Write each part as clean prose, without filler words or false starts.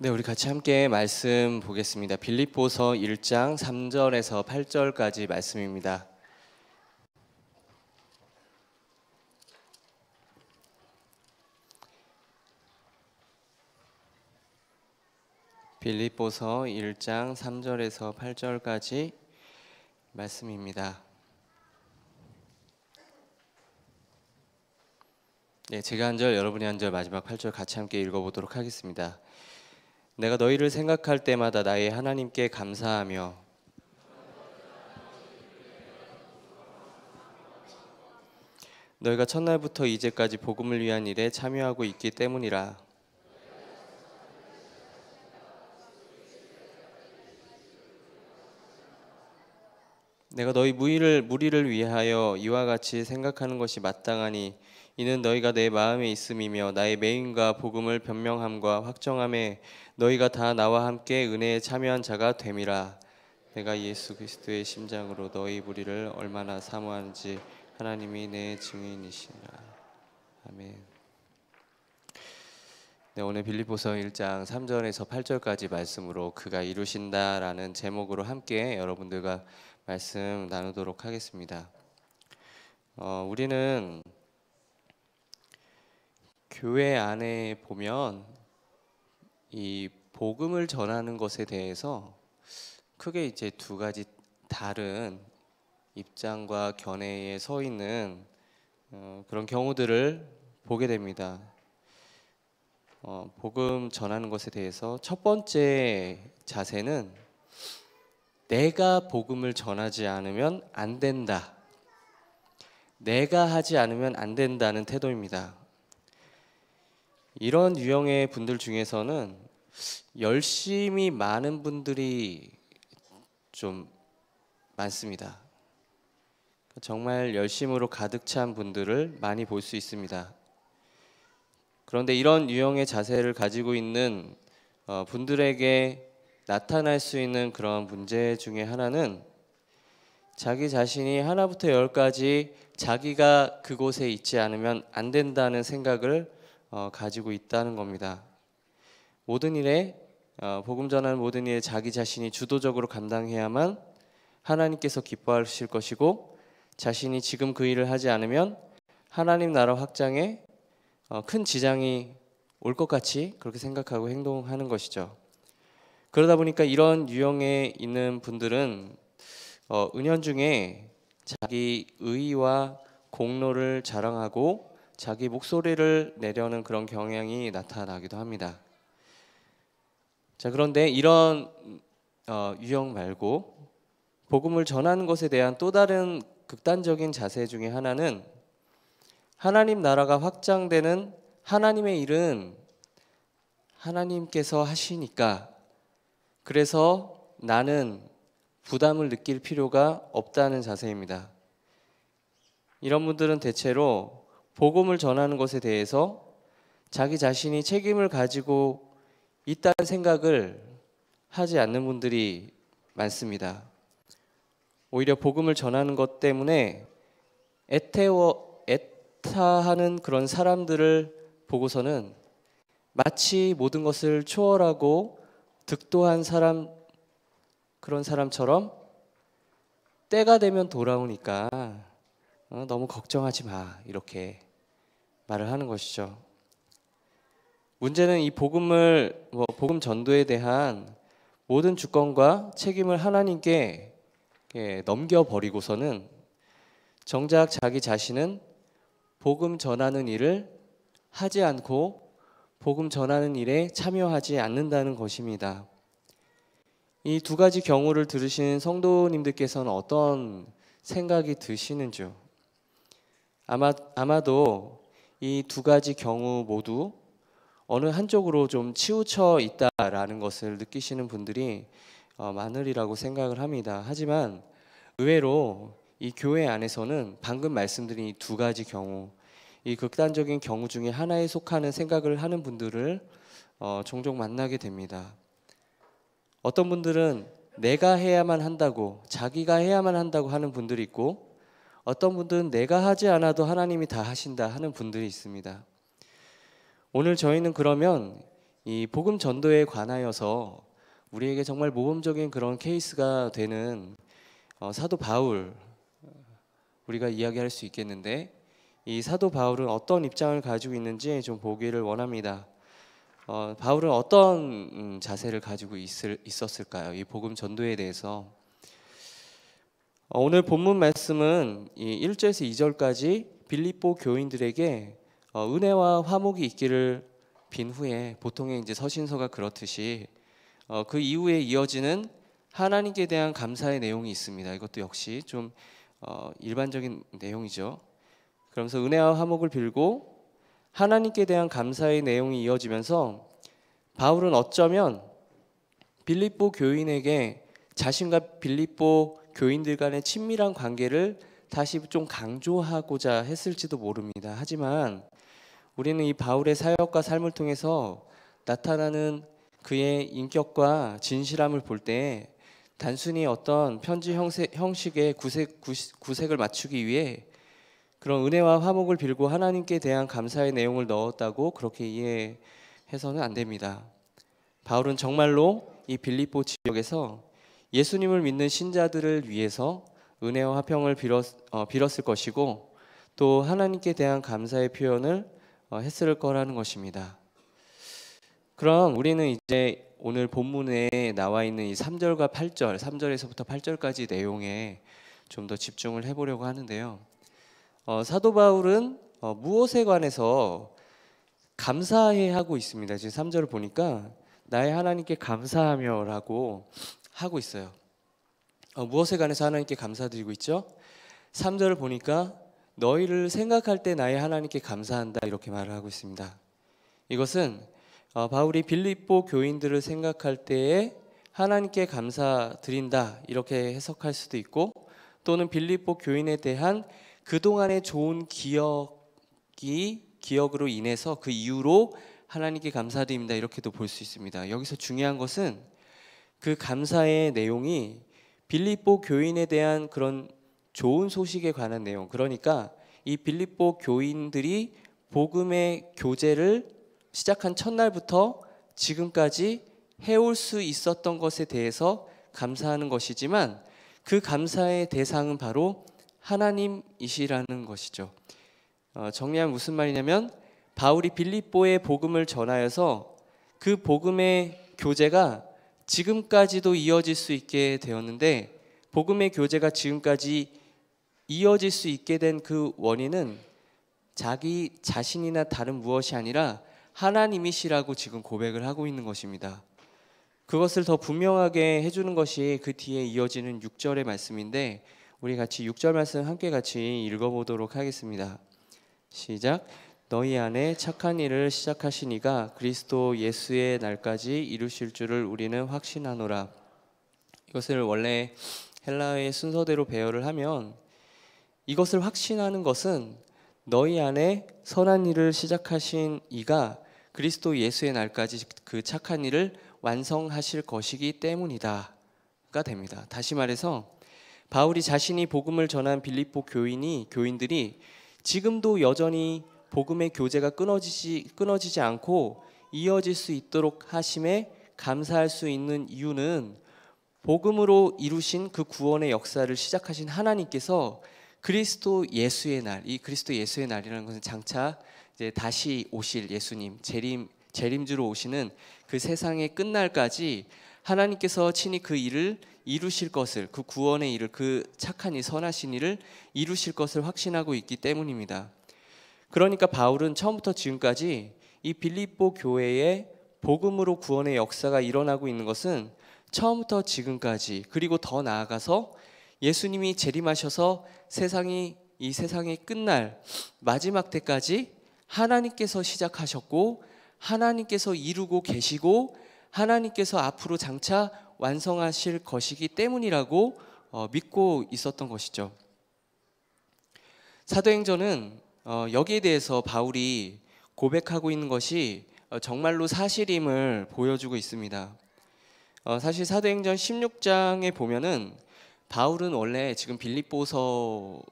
네, 우리 같이 함께 말씀 보겠습니다. 빌립보서 1장 3절에서 8절까지 말씀입니다. 빌립보서 1장 3절에서 8절까지 말씀입니다. 네, 제가 한 절, 여러분이 한 절, 마지막 8절 같이 함께 읽어보도록 하겠습니다. 내가 너희를 생각할 때마다 나의 하나님께 감사하며 너희가 첫날부터 이제까지 복음을 위한 일에 참여하고 있기 때문이라. 내가 너희 무리를 위하여 이와 같이 생각하는 것이 마땅하니 이는 너희가 내 마음에 있음이며 나의 매임과 복음을 변명함과 확정함에 너희가 다 나와 함께 은혜에 참여한 자가 됨이라. 내가 예수 그리스도의 심장으로 너희 무리를 얼마나 사모하는지 하나님이 내 증인이시라. 아멘. 네, 오늘 빌립보서 1장 3절에서 8절까지 말씀으로 그가 이루신다라는 제목으로 함께 여러분들과 말씀 나누도록 하겠습니다. 우리는 교회 안에 보면 이 복음을 전하는 것에 대해서 크게 이제 두 가지 다른 입장과 견해에 서 있는 그런 경우들을 보게 됩니다. 복음 전하는 것에 대해서 첫 번째 자세는 내가 복음을 전하지 않으면 안 된다. 내가 하지 않으면 안 된다는 태도입니다. 이런 유형의 분들 중에서는 열심히 많은 분들이 좀 많습니다. 정말 열심으로 가득 찬 분들을 많이 볼 수 있습니다. 그런데 이런 유형의 자세를 가지고 있는 분들에게 나타날 수 있는 그런 문제 중에 하나는 자기 자신이 하나부터 열까지 자기가 그곳에 있지 않으면 안 된다는 생각을 가지고 있다는 겁니다. 모든 일에 복음 전하는 모든 일에 자기 자신이 주도적으로 감당해야만 하나님께서 기뻐하실 것이고 자신이 지금 그 일을 하지 않으면 하나님 나라 확장에 큰 지장이 올 것 같이 그렇게 생각하고 행동하는 것이죠. 그러다 보니까 이런 유형에 있는 분들은 은연중에 자기 의의와 공로를 자랑하고 자기 목소리를 내려는 그런 경향이 나타나기도 합니다. 자, 그런데 이런 유형 말고 복음을 전하는 것에 대한 또 다른 극단적인 자세 중에 하나는 하나님 나라가 확장되는 하나님의 일은 하나님께서 하시니까 그래서 나는 부담을 느낄 필요가 없다는 자세입니다. 이런 분들은 대체로 복음을 전하는 것에 대해서 자기 자신이 책임을 가지고 있다는 생각을 하지 않는 분들이 많습니다. 오히려 복음을 전하는 것 때문에 애타하는 그런 사람들을 보고서는 마치 모든 것을 초월하고 득도한 사람, 그런 사람처럼 때가 되면 돌아오니까 너무 걱정하지 마, 이렇게 말을 하는 것이죠. 문제는 이 복음 전도에 대한 모든 주권과 책임을 하나님께 넘겨버리고서는 정작 자기 자신은 복음 전하는 일을 하지 않고 복음 전하는 일에 참여하지 않는다는 것입니다. 이 두 가지 경우를 들으신 성도님들께서는 어떤 생각이 드시는지요? 아마도 이 두 가지 경우 모두 어느 한쪽으로 좀 치우쳐 있다라는 것을 느끼시는 분들이 많으리라고 생각을 합니다. 하지만 의외로 이 교회 안에서는 방금 말씀드린 이 두 가지 경우, 이 극단적인 경우 중에 하나에 속하는 생각을 하는 분들을 종종 만나게 됩니다. 어떤 분들은 내가 해야만 한다고, 자기가 해야만 한다고 하는 분들이 있고, 어떤 분들은 내가 하지 않아도 하나님이 다 하신다 하는 분들이 있습니다. 오늘 저희는 그러면 이 복음 전도에 관하여서 우리에게 정말 모범적인 그런 케이스가 되는 사도 바울, 우리가 이야기할 수 있겠는데, 이 사도 바울은 어떤 입장을 가지고 있는지 좀 보기를 원합니다. 바울은 어떤 자세를 가지고 있었을까요? 이 복음 전도에 대해서. 오늘 본문 말씀은 이 1절에서 2절까지 빌립보 교인들에게 은혜와 화목이 있기를 빈 후에, 보통의 이제 서신서가 그렇듯이 그 이후에 이어지는 하나님께 대한 감사의 내용이 있습니다. 이것도 역시 좀 일반적인 내용이죠. 그러면서 은혜와 화목을 빌고 하나님께 대한 감사의 내용이 이어지면서 바울은 어쩌면 빌립보 교인에게 자신과 빌립보 교인들 간의 친밀한 관계를 다시 좀 강조하고자 했을지도 모릅니다. 하지만 우리는 이 바울의 사역과 삶을 통해서 나타나는 그의 인격과 진실함을 볼 때 단순히 어떤 편지 형식의 구색을 맞추기 위해 그런 은혜와 화목을 빌고 하나님께 대한 감사의 내용을 넣었다고 그렇게 이해해서는 안 됩니다. 바울은 정말로 이 빌립보 지역에서 예수님을 믿는 신자들을 위해서 은혜와 화평을 빌었을 것이고, 또 하나님께 대한 감사의 표현을 했을 거라는 것입니다. 그럼 우리는 이제 오늘 본문에 나와 있는 이 3절과 8절, 3절에서부터 8절까지 내용에 좀 더 집중을 해보려고 하는데요. 사도 바울은 무엇에 관해서 감사해 하고 있습니다. 지금 3절을 보니까 나의 하나님께 감사하며라고 하고 있어요. 무엇에 관해서 하나님께 감사드리고 있죠? 3절을 보니까 너희를 생각할 때 나의 하나님께 감사한다, 이렇게 말을 하고 있습니다. 이것은 바울이 빌립보 교인들을 생각할 때에 하나님께 감사드린다, 이렇게 해석할 수도 있고, 또는 빌립보 교인에 대한 그동안의 좋은 기억으로 인해서 그 이유로 하나님께 감사드립니다, 이렇게도 볼 수 있습니다. 여기서 중요한 것은 그 감사의 내용이 빌립보 교인에 대한 그런 좋은 소식에 관한 내용, 그러니까 이 빌립보 교인들이 복음의 교제를 시작한 첫날부터 지금까지 해올 수 있었던 것에 대해서 감사하는 것이지만, 그 감사의 대상은 바로 하나님이시라는 것이죠. 정리하면 무슨 말이냐면, 바울이 빌립보에 복음을 전하여서 그 복음의 교제가 지금까지도 이어질 수 있게 되었는데, 복음의 교제가 지금까지 이어질 수 있게 된 그 원인은 자기 자신이나 다른 무엇이 아니라 하나님이시라고 지금 고백을 하고 있는 것입니다. 그것을 더 분명하게 해주는 것이 그 뒤에 이어지는 6절의 말씀인데, 우리 같이 6절 말씀 함께 같이 읽어보도록 하겠습니다. 시작. 너희 안에 착한 일을 시작하신 이가 그리스도 예수의 날까지 이루실 줄을 우리는 확신하노라. 이것을 원래 헬라어의 순서대로 배열을 하면, 이것을 확신하는 것은 너희 안에 선한 일을 시작하신 이가 그리스도 예수의 날까지 그 착한 일을 완성하실 것이기 때문이다가 됩니다. 다시 말해서 바울이 자신이 복음을 전한 빌립보 교인들이 지금도 여전히 복음의 교제가 끊어지지 않고 이어질 수 있도록 하심에 감사할 수 있는 이유는, 복음으로 이루신 그 구원의 역사를 시작하신 하나님께서 그리스도 예수의 날, 이 그리스도 예수의 날이라는 것은 장차 이제 다시 오실 예수님, 재림주로 오시는 그 세상의 끝날까지 하나님께서 친히 그 일을 이루실 것을, 그 구원의 일을, 그 착한 일, 선하신 일을 이루실 것을 확신하고 있기 때문입니다. 그러니까 바울은 처음부터 지금까지 이 빌립보 교회에 복음으로 구원의 역사가 일어나고 있는 것은 처음부터 지금까지, 그리고 더 나아가서 예수님이 재림하셔서 이 세상의 끝날 마지막 때까지 하나님께서 시작하셨고, 하나님께서 이루고 계시고, 하나님께서 앞으로 장차 완성하실 것이기 때문이라고 믿고 있었던 것이죠. 사도행전은 여기에 대해서 바울이 고백하고 있는 것이 정말로 사실임을 보여주고 있습니다. 사실 사도행전 16장에 보면은 바울은 원래 지금 빌립보서가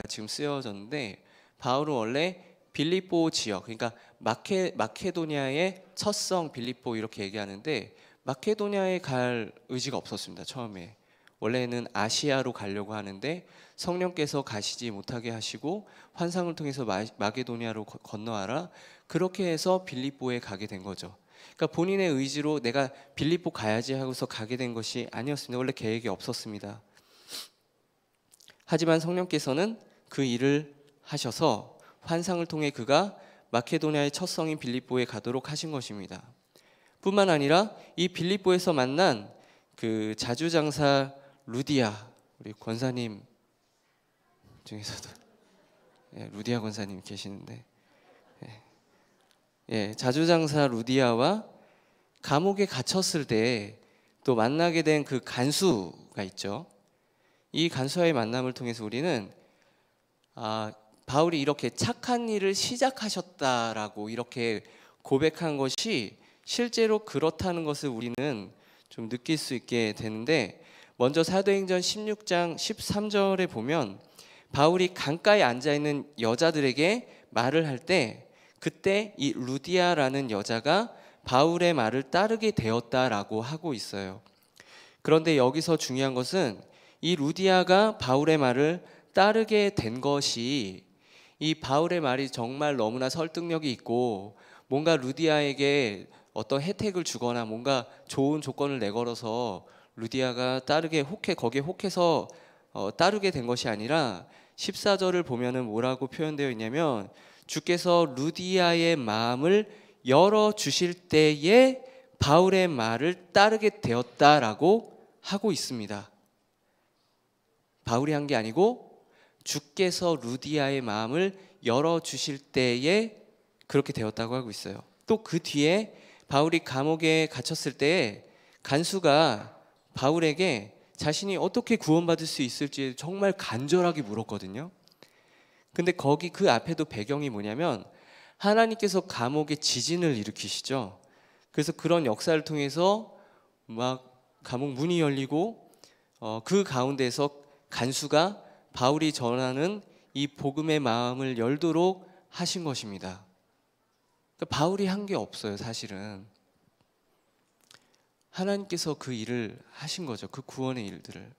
지금 쓰여졌는데, 바울은 원래 빌립보 지역, 그러니까 마케도니아의 첫 성 빌립보 이렇게 얘기하는데, 마케도니아에 갈 의지가 없었습니다. 처음에 원래는 아시아로 가려고 하는데 성령께서 가시지 못하게 하시고 환상을 통해서 마게도니아로 건너와라, 그렇게 해서 빌립보에 가게 된 거죠. 그러니까 본인의 의지로 내가 빌립보 가야지 하고서 가게 된 것이 아니었습니다. 원래 계획이 없었습니다. 하지만 성령께서는 그 일을 하셔서 환상을 통해 그가 마케도니아의 첫 성인 빌립보에 가도록 하신 것입니다. 뿐만 아니라 이 빌립보에서 만난 그 자주장사 루디아, 우리 권사님 중에서도 루디아 권사님 계시는데, 자주장사 루디아와 감옥에 갇혔을 때 또 만나게 된 그 간수가 있죠. 이 간수와의 만남을 통해서 우리는 바울이 이렇게 착한 일을 시작하셨다라고 이렇게 고백한 것이 실제로 그렇다는 것을 우리는 좀 느낄 수 있게 되는데, 먼저 사도행전 16장 13절에 보면 바울이 강가에 앉아있는 여자들에게 말을 할 때 그때 이 루디아라는 여자가 바울의 말을 따르게 되었다라고 하고 있어요. 그런데 여기서 중요한 것은 이 루디아가 바울의 말을 따르게 된 것이, 이 바울의 말이 정말 너무나 설득력이 있고 뭔가 루디아에게 어떤 혜택을 주거나 뭔가 좋은 조건을 내걸어서 루디아가 거기에 혹해서 따르게 된 것이 아니라, 14절을 보면은 뭐라고 표현되어 있냐면 주께서 루디아의 마음을 열어주실 때에 바울의 말을 따르게 되었다라고 하고 있습니다. 바울이 한 게 아니고 주께서 루디아의 마음을 열어주실 때에 그렇게 되었다고 하고 있어요. 또 그 뒤에 바울이 감옥에 갇혔을 때에 간수가 바울에게 자신이 어떻게 구원받을 수 있을지 정말 간절하게 물었거든요. 근데 거기 그 앞에도 배경이 뭐냐면 하나님께서 감옥에 지진을 일으키시죠. 그래서 그런 역사를 통해서 막 감옥 문이 열리고 그 가운데서 간수가 바울이 전하는 이 복음의 마음을 열도록 하신 것입니다. 그러니까 바울이 한 게 없어요. 사실은 하나님께서 그 일을 하신 거죠. 그 구원의 일들을.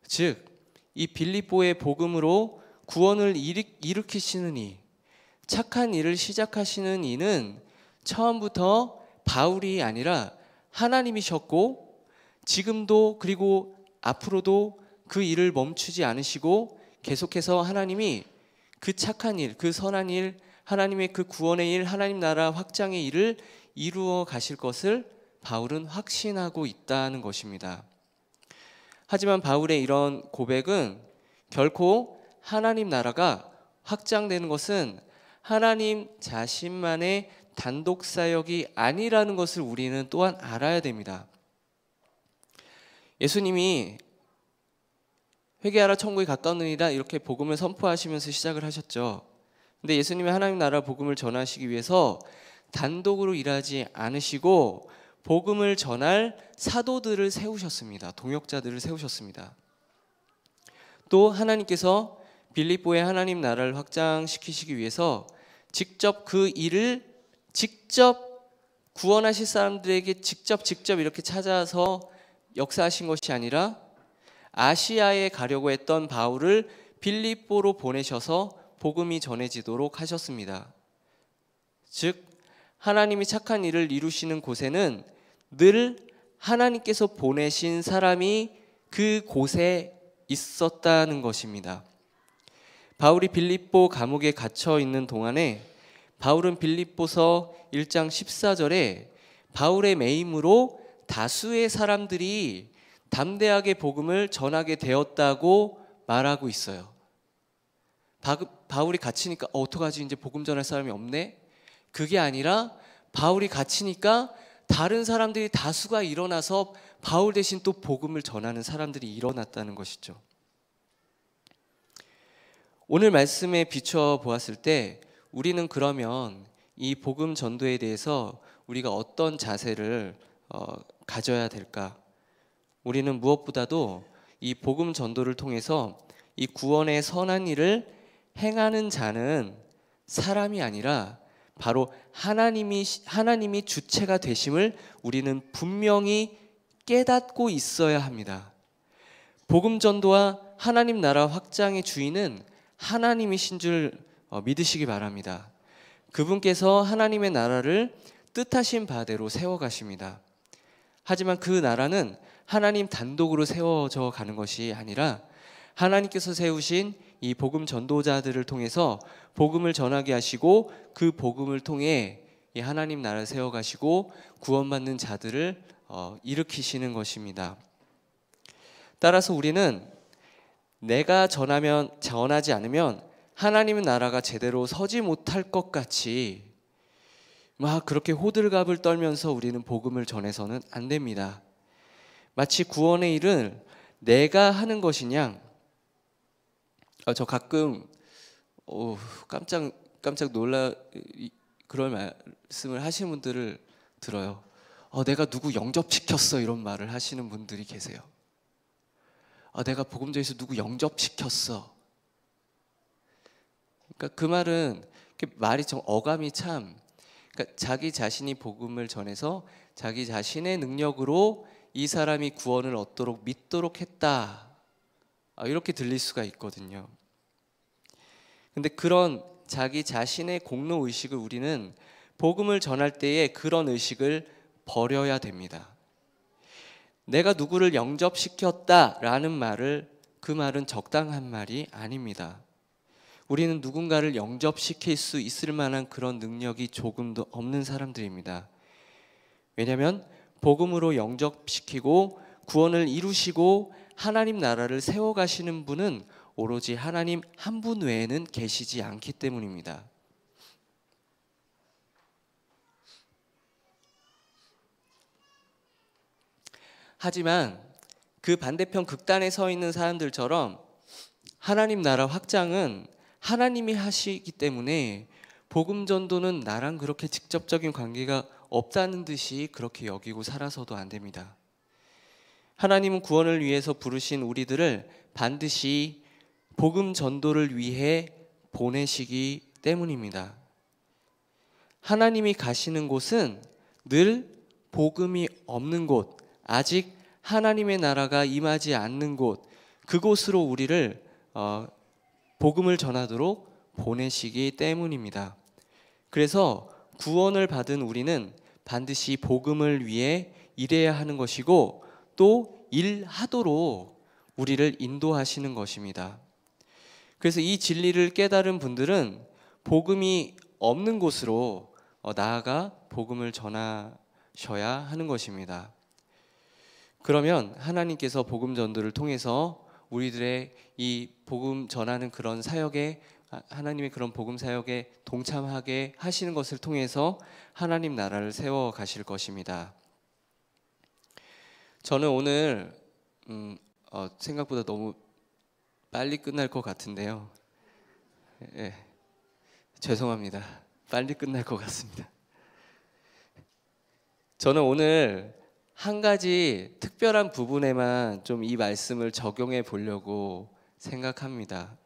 즉 이 빌립보의 복음으로 구원을 일으키시는 이, 착한 일을 시작하시는 이는 처음부터 바울이 아니라 하나님이셨고, 지금도 그리고 앞으로도 그 일을 멈추지 않으시고 계속해서 하나님이 그 착한 일, 그 선한 일, 하나님의 그 구원의 일, 하나님 나라 확장의 일을 이루어 가실 것을 바울은 확신하고 있다는 것입니다. 하지만 바울의 이런 고백은 결코 하나님 나라가 확장되는 것은 하나님 자신만의 단독 사역이 아니라는 것을 우리는 또한 알아야 됩니다. 예수님이 회개하라 천국이 가까우니라 이렇게 복음을 선포하시면서 시작을 하셨죠. 근데 예수님이 하나님 나라 복음을 전하시기 위해서 단독으로 일하지 않으시고 복음을 전할 사도들을 세우셨습니다. 동역자들을 세우셨습니다. 또 하나님께서 빌립보의 하나님 나라를 확장시키시기 위해서 직접 그 일을 구원하실 사람들에게 직접 이렇게 찾아서 역사하신 것이 아니라 아시아에 가려고 했던 바울을 빌립보로 보내셔서 복음이 전해지도록 하셨습니다. 즉 하나님이 착한 일을 이루시는 곳에는 늘 하나님께서 보내신 사람이 그 곳에 있었다는 것입니다. 바울이 빌립보 감옥에 갇혀 있는 동안에 바울은 빌립보서 1장 14절에 바울의 매임으로 다수의 사람들이 담대하게 복음을 전하게 되었다고 말하고 있어요. 바울이 갇히니까 어떡하지, 이제 복음 전할 사람이 없네? 그게 아니라 바울이 갇히니까 다른 사람들이 다수가 일어나서 바울 대신 또 복음을 전하는 사람들이 일어났다는 것이죠. 오늘 말씀에 비춰 보았을 때 우리는 그러면 이 복음 전도에 대해서 우리가 어떤 자세를 가져야 될까? 우리는 무엇보다도 이 복음 전도를 통해서 이 구원의 선한 일을 행하는 자는 사람이 아니라 바로 하나님이 주체가 되심을 우리는 분명히 깨닫고 있어야 합니다. 복음 전도와 하나님 나라 확장의 주인은 하나님이신 줄 믿으시기 바랍니다. 그분께서 하나님의 나라를 뜻하신 바대로 세워가십니다. 하지만 그 나라는 하나님 단독으로 세워져 가는 것이 아니라 하나님께서 세우신 이 복음 전도자들을 통해서 복음을 전하게 하시고 그 복음을 통해 이 하나님 나라를 세워가시고 구원받는 자들을 일으키시는 것입니다. 따라서 우리는 내가 전하지 않으면 하나님의 나라가 제대로 서지 못할 것 같이 막 그렇게 호들갑을 떨면서 우리는 복음을 전해서는 안 됩니다. 마치 구원의 일을 내가 하는 것이냐. 저 가끔 깜짝 놀라 그런 말씀을 하시는 분들을 들어요. 내가 누구 영접시켰어 이런 말을 하시는 분들이 계세요. 내가 복음전에서 누구 영접시켰어. 그러니까 그 말은 말이 좀 어감이 참, 그러니까 자기 자신이 복음을 전해서 자기 자신의 능력으로 이 사람이 구원을 얻도록 믿도록 했다, 이렇게 들릴 수가 있거든요. 근데 그런 자기 자신의 공로 의식을 우리는 복음을 전할 때에 그런 의식을 버려야 됩니다. 내가 누구를 영접시켰다라는 그 말은 적당한 말이 아닙니다. 우리는 누군가를 영접시킬 수 있을 만한 그런 능력이 조금도 없는 사람들입니다. 왜냐하면 복음으로 영접시키고 구원을 이루시고 하나님 나라를 세워가시는 분은 오로지 하나님 한 분 외에는 계시지 않기 때문입니다. 하지만 그 반대편 극단에 서 있는 사람들처럼 하나님 나라 확장은 하나님이 하시기 때문에 복음 전도는 나랑 그렇게 직접적인 관계가 없다는 듯이 그렇게 여기고 살아서도 안 됩니다. 하나님은 구원을 위해서 부르신 우리들을 반드시 복음 전도를 위해 보내시기 때문입니다. 하나님이 가시는 곳은 늘 복음이 없는 곳, 아직 하나님의 나라가 임하지 않는 곳, 그곳으로 우리를 복음을 전하도록 보내시기 때문입니다. 그래서 구원을 받은 우리는 반드시 복음을 위해 일해야 하는 것이고 또 일하도록 우리를 인도하시는 것입니다. 그래서 이 진리를 깨달은 분들은 복음이 없는 곳으로 나아가 복음을 전하셔야 하는 것입니다. 그러면 하나님께서 복음 전도를 통해서 우리들의 이 복음 전하는 그런 사역에, 하나님의 그런 복음 사역에 동참하게 하시는 것을 통해서 하나님 나라를 세워 가실 것입니다. 저는 오늘 생각보다 너무 빨리 끝날 것 같은데요. 죄송합니다. 빨리 끝날 것 같습니다. 저는 오늘 한 가지 특별한 부분에만 좀 이 말씀을 적용해 보려고 생각합니다.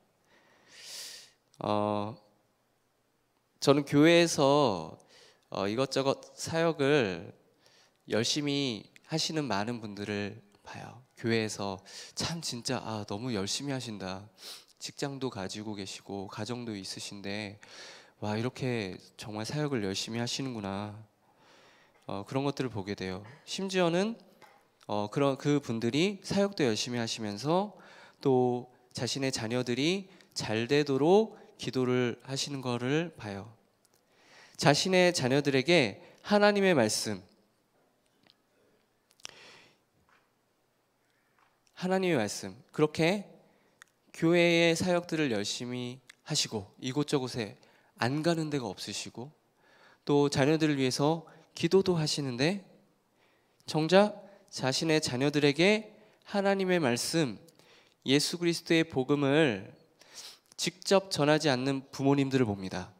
저는 교회에서 이것저것 사역을 열심히 하시는 많은 분들을 봐요. 교회에서 참 진짜 너무 열심히 하신다. 직장도 가지고 계시고 가정도 있으신데 와, 이렇게 정말 사역을 열심히 하시는구나. 그런 것들을 보게 돼요. 심지어는 그런 그 분들이 사역도 열심히 하시면서 또 자신의 자녀들이 잘 되도록 기도를 하시는 것을 봐요. 자신의 자녀들에게 하나님의 말씀, 그렇게 교회의 사역들을 열심히 하시고 이곳저곳에 안 가는 데가 없으시고 또 자녀들을 위해서 기도도 하시는데 정작 자신의 자녀들에게 하나님의 말씀, 예수 그리스도의 복음을 직접 전하지 않는 부모님들을 봅니다.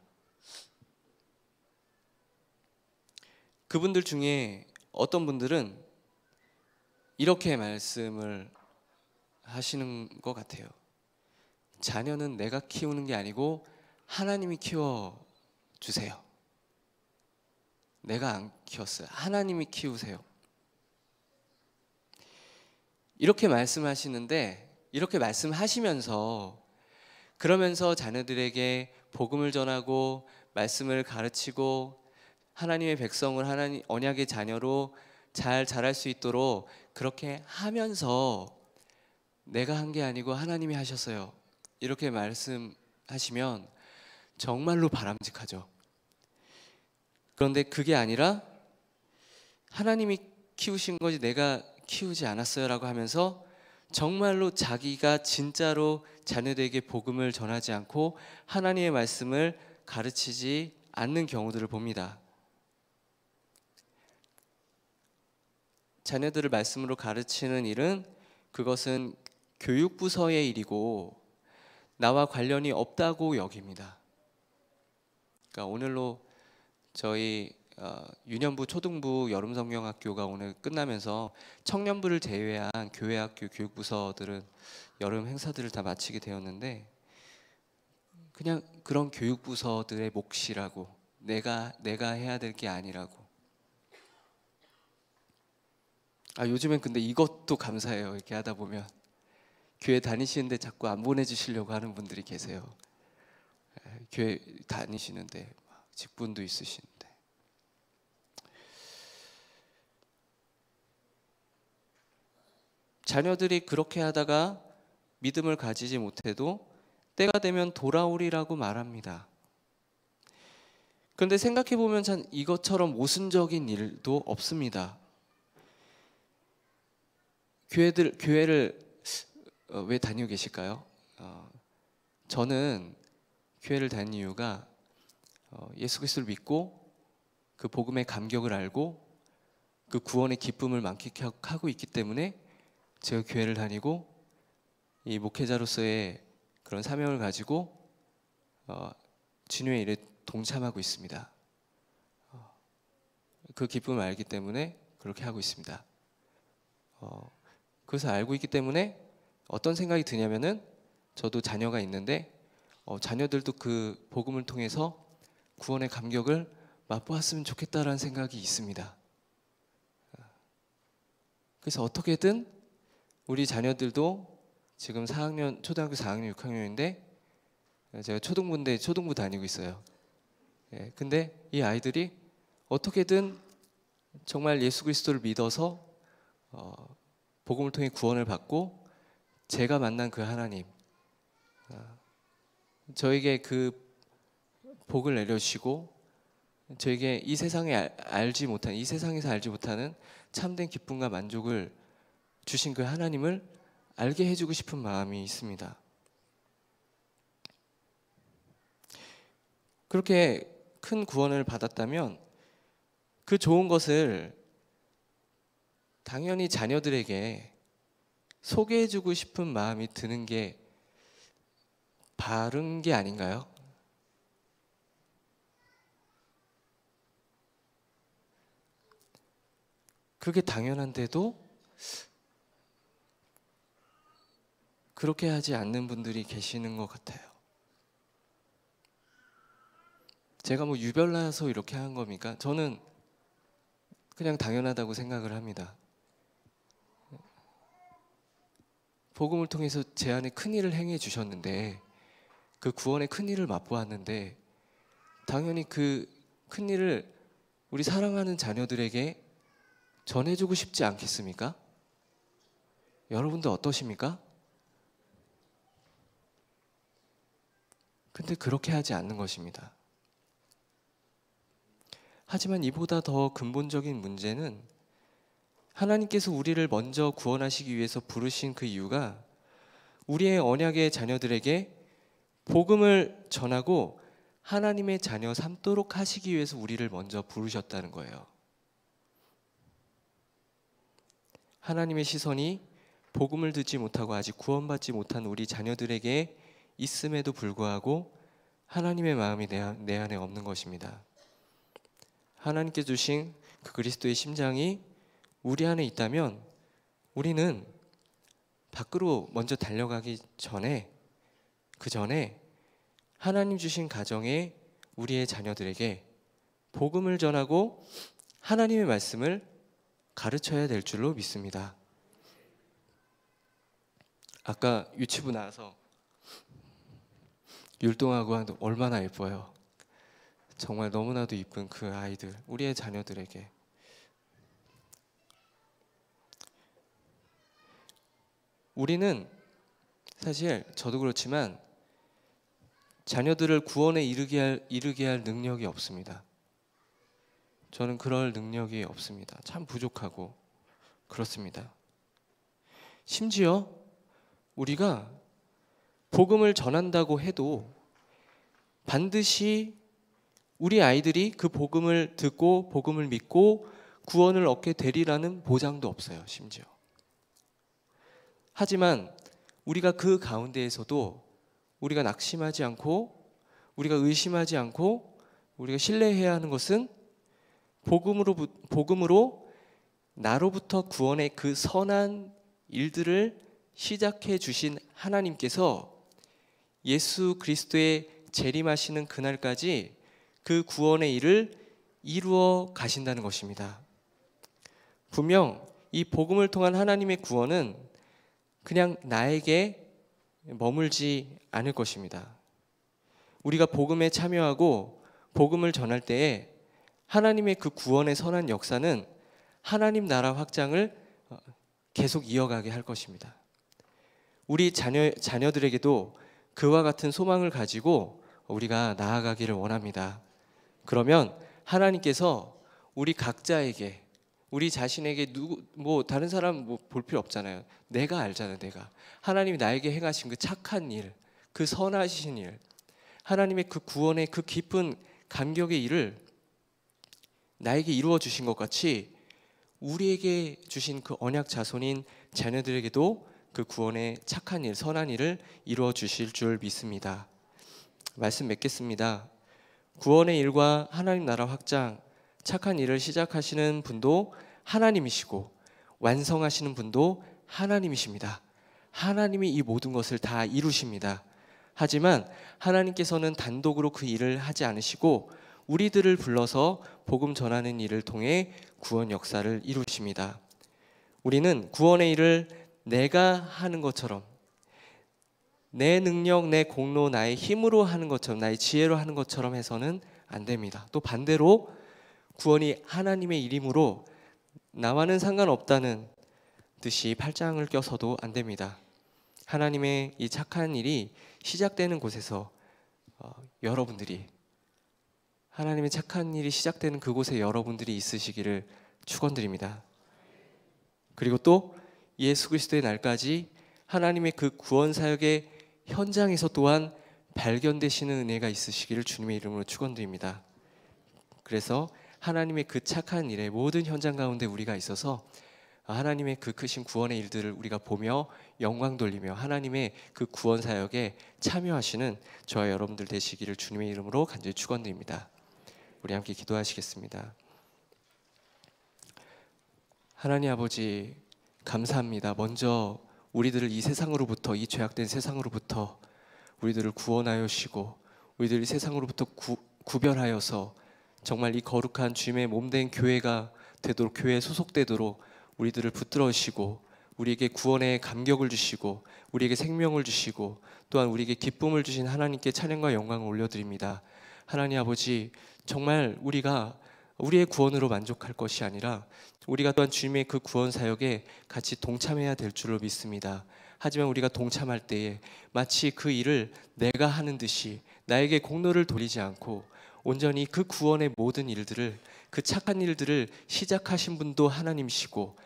그분들 중에 어떤 분들은 이렇게 말씀을 하시는 것 같아요. 자녀는 내가 키우는 게 아니고 하나님이 키워 주세요. 내가 안 키웠어요. 하나님이 키우세요. 이렇게 말씀하시는데, 이렇게 말씀하시면서, 그러면서 자녀들에게 복음을 전하고 말씀을 가르치고 하나님의 백성을 하나님 언약의 자녀로 잘 자랄 수 있도록 그렇게 하면서 내가 한 게 아니고 하나님이 하셨어요, 이렇게 말씀하시면 정말로 바람직하죠. 그런데 그게 아니라 하나님이 키우신 거지 내가 키우지 않았어요 라고 하면서 정말로 자기가 진짜로 자녀들에게 복음을 전하지 않고 하나님의 말씀을 가르치지 않는 경우들을 봅니다. 자녀들을 말씀으로 가르치는 일은, 그것은 교육부서의 일이고 나와 관련이 없다고 여깁니다. 그러니까 오늘로 저희 유년부, 초등부 여름성경학교가 오늘 끝나면서 청년부를 제외한 교회학교 교육부서들은 여름 행사들을 다 마치게 되었는데, 그냥 그런 교육부서들의 몫이라고, 내가 해야 될 게 아니라고. 요즘엔 근데 이것도 감사해요. 이렇게 하다 보면 교회 다니시는데 자꾸 안 보내주시려고 하는 분들이 계세요. 교회 다니시는데 직분도 있으신데. 자녀들이 그렇게 하다가 믿음을 가지지 못해도 때가 되면 돌아오리라고 말합니다. 그런데 생각해보면 참 이것처럼 모순적인 일도 없습니다. 교회를 왜 다니고 계실까요? 저는 교회를 다니는 이유가 예수 그리스도를 믿고 그 복음의 감격을 알고 그 구원의 기쁨을 만끽하고 있기 때문에 제가 교회를 다니고 이 목회자로서의 그런 사명을 가지고 주님의 일에 동참하고 있습니다. 그 기쁨을 알기 때문에 그렇게 하고 있습니다. 그것을 알고 있기 때문에 어떤 생각이 드냐면은, 저도 자녀가 있는데 자녀들도 그 복음을 통해서 구원의 감격을 맛보았으면 좋겠다라는 생각이 있습니다. 그래서 어떻게든 우리 자녀들도 지금 4학년, 초등학교 4학년, 6학년인데 제가 초등부인데 초등부 다니고 있어요. 근데 이 아이들이 어떻게든 정말 예수 그리스도를 믿어서 복음을 통해 구원을 받고 제가 만난 그 하나님, 저에게 그 복을 내려주시고 저에게 이 세상에 알지 못한, 이 세상에서 알지 못하는 참된 기쁨과 만족을 주신 그 하나님을 알게 해주고 싶은 마음이 있습니다. 그렇게 큰 구원을 받았다면 그 좋은 것을 당연히 자녀들에게 소개해주고 싶은 마음이 드는 게 바른 게 아닌가요? 그게 당연한데도 그렇게 하지 않는 분들이 계시는 것 같아요. 제가 뭐 유별나서 이렇게 한 겁니까? 저는 그냥 당연하다고 생각을 합니다. 복음을 통해서 제 안에 큰 일을 행해 주셨는데, 그 구원의 큰 일을 맛보았는데 당연히 그 큰 일을 우리 사랑하는 자녀들에게 전해주고 싶지 않겠습니까? 여러분들 어떠십니까? 근데 그렇게 하지 않는 것입니다. 하지만 이보다 더 근본적인 문제는, 하나님께서 우리를 먼저 구원하시기 위해서 부르신 그 이유가 우리의 언약의 자녀들에게 복음을 전하고 하나님의 자녀 삼도록 하시기 위해서 우리를 먼저 부르셨다는 거예요. 하나님의 시선이 복음을 듣지 못하고 아직 구원받지 못한 우리 자녀들에게 있음에도 불구하고 하나님의 마음이 내 안에 없는 것입니다. 하나님께 주신 그 그리스도의 심장이 우리 안에 있다면 우리는 밖으로 먼저 달려가기 전에, 그 전에 하나님 주신 가정에 우리의 자녀들에게 복음을 전하고 하나님의 말씀을 가르쳐야 될 줄로 믿습니다. 아까 유치부 나와서 율동하고 하는데 얼마나 예뻐요. 정말 너무나도 이쁜 그 아이들, 우리의 자녀들에게 우리는 사실 저도 그렇지만 자녀들을 구원에 이르게 할 능력이 없습니다. 저는 그럴 능력이 없습니다. 참 부족하고 그렇습니다. 심지어 우리가 복음을 전한다고 해도 반드시 우리 아이들이 그 복음을 듣고 복음을 믿고 구원을 얻게 되리라는 보장도 없어요. 심지어. 하지만 우리가 그 가운데에서도 우리가 낙심하지 않고 우리가 의심하지 않고 우리가 신뢰해야 하는 것은 복음으로 나로부터 구원의 그 선한 일들을 시작해 주신 하나님께서 예수 그리스도의 재림하시는 그날까지 그 구원의 일을 이루어 가신다는 것입니다. 분명 이 복음을 통한 하나님의 구원은 그냥 나에게 머물지 않을 것입니다. 우리가 복음에 참여하고 복음을 전할 때에 하나님의 그 구원의 선한 역사는 하나님 나라 확장을 계속 이어가게 할 것입니다. 우리 자녀들에게도 그와 같은 소망을 가지고 우리가 나아가기를 원합니다. 그러면 하나님께서 우리 각자에게 우리 자신에게 다른 사람 볼 필요 없잖아요. 내가 알잖아요. 내가 하나님이 나에게 행하신 그 착한 일, 그 선하신 일, 하나님의 그 구원의 그 깊은 감격의 일을 나에게 이루어 주신 것 같이 우리에게 주신 그 언약 자손인 자녀들에게도 그 구원의 착한 일, 선한 일을 이루어 주실 줄 믿습니다. 말씀 맺겠습니다. 구원의 일과 하나님 나라 확장, 착한 일을 시작하시는 분도 하나님이시고 완성하시는 분도 하나님이십니다. 하나님이 이 모든 것을 다 이루십니다. 하지만 하나님께서는 단독으로 그 일을 하지 않으시고 우리들을 불러서 복음 전하는 일을 통해 구원 역사를 이루십니다. 우리는 구원의 일을 내가 하는 것처럼 내 능력, 내 공로, 나의 힘으로 하는 것처럼 나의 지혜로 하는 것처럼 해서는 안 됩니다. 또 반대로 구원이 하나님의 일이므로 나와는 상관없다는 듯이 팔짱을 껴서도 안 됩니다. 하나님의 이 착한 일이 시작되는 곳에서 여러분들이 하나님의 착한 일이 시작되는 그곳에 여러분들이 있으시기를 축원드립니다. 그리고 또 예수 그리스도의 날까지 하나님의 그 구원 사역의 현장에서 또한 발견되시는 은혜가 있으시기를 주님의 이름으로 축원드립니다. 그래서 하나님의 그 착한 일의 모든 현장 가운데 우리가 있어서 하나님의 그 크신 구원의 일들을 우리가 보며 영광 돌리며 하나님의 그 구원 사역에 참여하시는 저와 여러분들 되시기를 주님의 이름으로 간절히 축원드립니다. 우리 함께 기도하시겠습니다. 하나님 아버지 감사합니다. 먼저 우리들을 이 세상으로부터 이 죄악된 세상으로부터 우리들을 구원하여 주시고 우리들을 세상으로부터 구별하여서 정말 이 거룩한 주님의 몸된 교회가 되도록 교회에 소속되도록 우리들을 붙들어 주시고 우리에게 구원의 감격을 주시고 우리에게 생명을 주시고 또한 우리에게 기쁨을 주신 하나님께 찬양과 영광을 올려드립니다. 하나님 아버지 정말 우리가 우리의 구원으로 만족할 것이 아니라 우리가 또한 주님의 그 구원 사역에 같이 동참해야 될 줄로 믿습니다. 하지만 우리가 동참할 때에 마치 그 일을 내가 하는 듯이 나에게 공로를 돌리지 않고 온전히 그 구원의 모든 일들을 그 착한 일들을 시작하신 분도 하나님이시고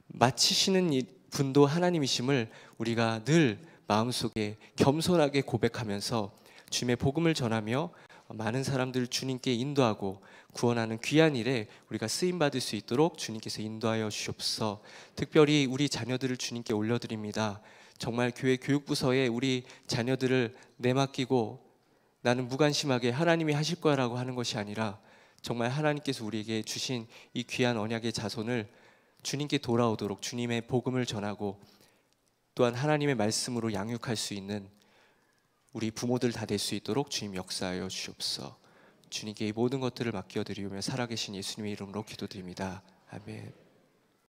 마치시는 분도 하나님이심을 우리가 늘 마음속에 겸손하게 고백하면서 주님의 복음을 전하며 많은 사람들을 주님께 인도하고 구원하는 귀한 일에 우리가 쓰임받을 수 있도록 주님께서 인도하여 주옵소서. 특별히 우리 자녀들을 주님께 올려드립니다. 정말 교회 교육부서에 우리 자녀들을 내맡기고 나는 무관심하게 하나님이 하실 거라고 하는 것이 아니라 정말 하나님께서 우리에게 주신 이 귀한 언약의 자손을 주님께 돌아오도록 주님의 복음을 전하고 또한 하나님의 말씀으로 양육할 수 있는 우리 부모들 다 될 수 있도록 주님 역사하여 주옵소서. 주님께 이 모든 것들을 맡겨드리며 살아계신 예수님의 이름으로 기도드립니다. 아멘.